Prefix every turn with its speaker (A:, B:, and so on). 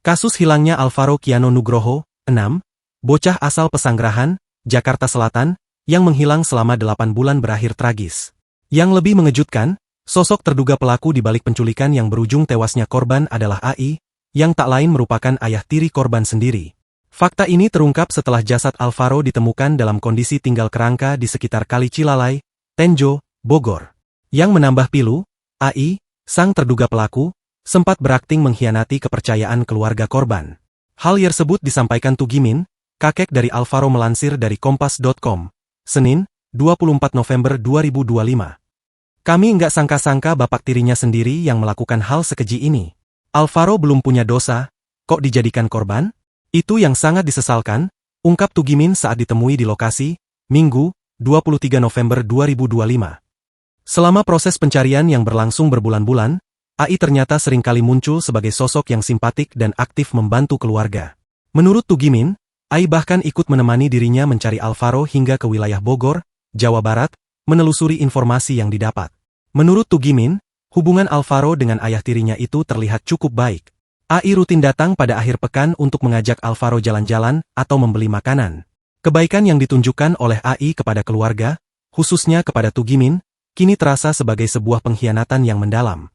A: Kasus hilangnya Alvaro Kiano Nugroho, 6, bocah asal Pesanggerahan, Jakarta Selatan, yang menghilang selama 8 bulan berakhir tragis. Yang lebih mengejutkan, sosok terduga pelaku di balik penculikan yang berujung tewasnya korban adalah AI, yang tak lain merupakan ayah tiri korban sendiri. Fakta ini terungkap setelah jasad Alvaro ditemukan dalam kondisi tinggal kerangka di sekitar Kali Cilalai, Tenjo, Bogor. Yang menambah pilu, AI, sang terduga pelaku, sempat berakting mengkhianati kepercayaan keluarga korban. Hal tersebut disampaikan Tugimin, kakek dari Alvaro melansir dari Kompas.com, Senin, 24 November 2025. Kami nggak sangka-sangka bapak tirinya sendiri yang melakukan hal sekeji ini. Alvaro belum punya dosa, kok dijadikan korban? Itu yang sangat disesalkan, ungkap Tugimin saat ditemui di lokasi, Minggu, 23 November 2025. Selama proses pencarian yang berlangsung berbulan-bulan, AI ternyata seringkali muncul sebagai sosok yang simpatik dan aktif membantu keluarga. Menurut Tugimin, AI bahkan ikut menemani dirinya mencari Alvaro hingga ke wilayah Bogor, Jawa Barat, menelusuri informasi yang didapat. Menurut Tugimin, hubungan Alvaro dengan ayah tirinya itu terlihat cukup baik. AI rutin datang pada akhir pekan untuk mengajak Alvaro jalan-jalan atau membeli makanan. Kebaikan yang ditunjukkan oleh AI kepada keluarga, khususnya kepada Tugimin, kini terasa sebagai sebuah pengkhianatan yang mendalam.